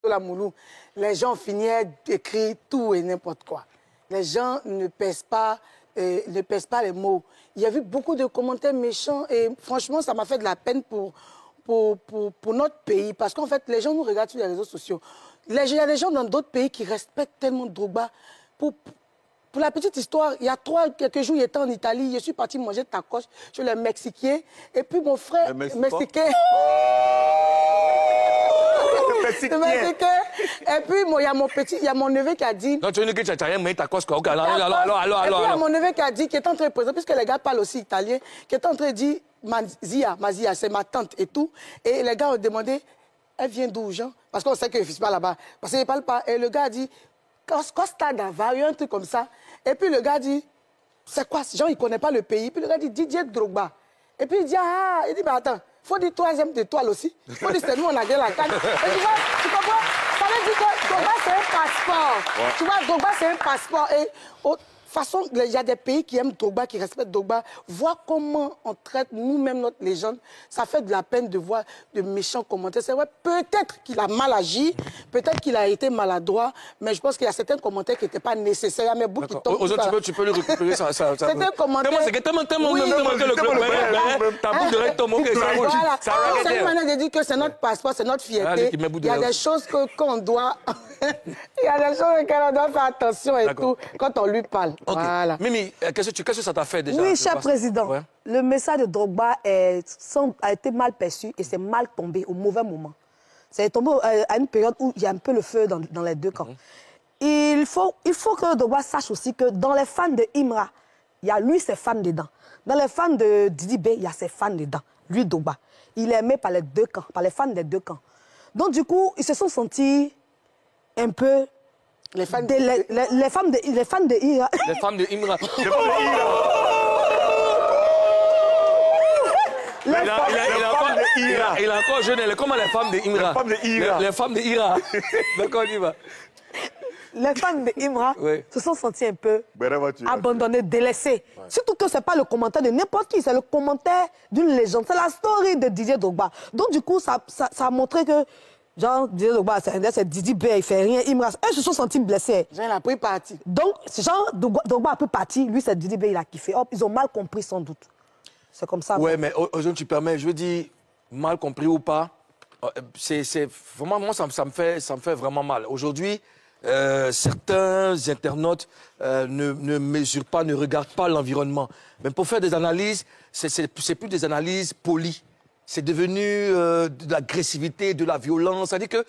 la Moulou, les gens finiraient d'écrire tout et n'importe quoi. Les gens ne pèsent pas les mots. Il y a eu beaucoup de commentaires méchants et franchement, ça m'a fait de la peine pour notre pays. Parce qu'en fait, les gens nous regardent sur les réseaux sociaux. Il y a des gens dans d'autres pays qui respectent tellement Drogba. Pour la petite histoire, il y a quelques jours, il était en Italie. Je suis parti manger tacos chez le Mexicain. Et puis mon frère Mexicain... Le Mexicain. Et puis, il y a mon neveu qui a dit... Non, tu veux dire que tu n'as rien mis tacos, quoi. Alors. Et puis, il y a mon neveu qui a dit, qui est en train de présenter, puisque les gars parlent aussi italien, qui est en train de dire, Mazia, c'est ma tante et tout. Et les gars ont demandé, elle vient d'où, Jean? Parce qu'on sait qu'il ne vit pas là-bas. Parce qu'il ne parle pas. Et le gars a dit, Costa d'Ava, il y a un truc comme ça. Et puis le gars dit, c'est quoi? Jean, il ne connaît pas le pays. Puis le gars dit, Didier Drogba. Et puis il dit, mais attends, il faut dire troisième étoile aussi. Il faut dire, c'est nous, on a gagné la canne. Et tu comprends? Ça veut dire que Drogba, c'est un passeport. Ouais. Tu vois, Drogba, c'est un passeport. Et de toute façon, il y a des pays qui aiment Drogba, qui respectent Drogba. Voir comment on traite nous-mêmes notre légende, ça fait de la peine de voir de méchants commentaires. C'est vrai, peut-être qu'il a mal agi, peut-être qu'il a été maladroit, mais je pense qu'il y a certains commentaires qui n'étaient pas nécessaires. Mais beaucoup qui tombent. Tu peux le récupérer, ça. Certains commentaires... C'est tellement le club. Ta bouche de règle, ton mot, ça c'est une manière de dire que c'est notre passeport, c'est notre fierté. Il y a des choses qu'on doit... Il y a des choses auxquelles on doit faire attention et tout quand on lui parle. Okay. Voilà. Mimi, qu'est-ce que ça t'a fait déjà? Oui, cher président, le message de Drogba a été mal perçu et c'est mal tombé au mauvais moment. C'est tombé à une période où il y a un peu le feu dans les deux camps. Il faut que Drogba sache aussi que dans les fans de Imra, il y a lui, ses fans dedans. Dans les fans de Didi B, il y a ses fans dedans. Lui, Drogba. Il est aimé par les deux camps, par les fans des deux camps. Donc, du coup, ils se sont sentis un peu... Les femmes de Ira. Les femmes de Imra. Les femmes de Imra. Il est encore jeune. Comment les femmes de Imra? Les femmes de Ira. Les femmes de Ira. D'accord, on y va. Les fans de Imra se sont sentis un peu abandonnés, délaissés. Ouais. Surtout que ce n'est pas le commentaire de n'importe qui, c'est le commentaire d'une légende. C'est la story de Didier Drogba. Donc, du coup, ça a montré que genre, Didier Drogba, c'est Didi B, il fait rien. Eux se sont sentis blessés. Jean, il a pris parti. Donc, genre, Drogba a pris parti. Lui, c'est Didi B, il a kiffé. Hop, ils ont mal compris, sans doute. C'est comme ça. Ouais, mais aujourd'hui, tu permets, je veux dire, mal compris ou pas, c'est vraiment, moi, ça me fait vraiment mal. Aujourd'hui, certains internautes ne mesurent pas, ne regardent pas l'environnement. Mais pour faire des analyses, c'est plus des analyses polies. C'est devenu de l'agressivité, de la violence. C'est-à-dire que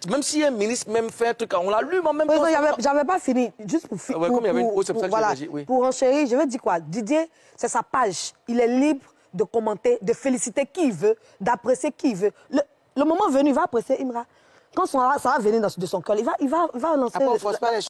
même si un ministre même fait un truc, on l'allume en même temps. J'avais pas fini. Juste pour finir. Comme il y avait une pause, c'est pour ça que voilà, j'ai dit, oui. Pour enchérir, je vais dire quoi? Didier, c'est sa page. Il est libre de commenter, de féliciter qui il veut, d'apprécier qui il veut. Le moment venu, il va apprécier Imra. Quand ça va venir de son cœur, il va lancer... Après, on ne force pas les choses.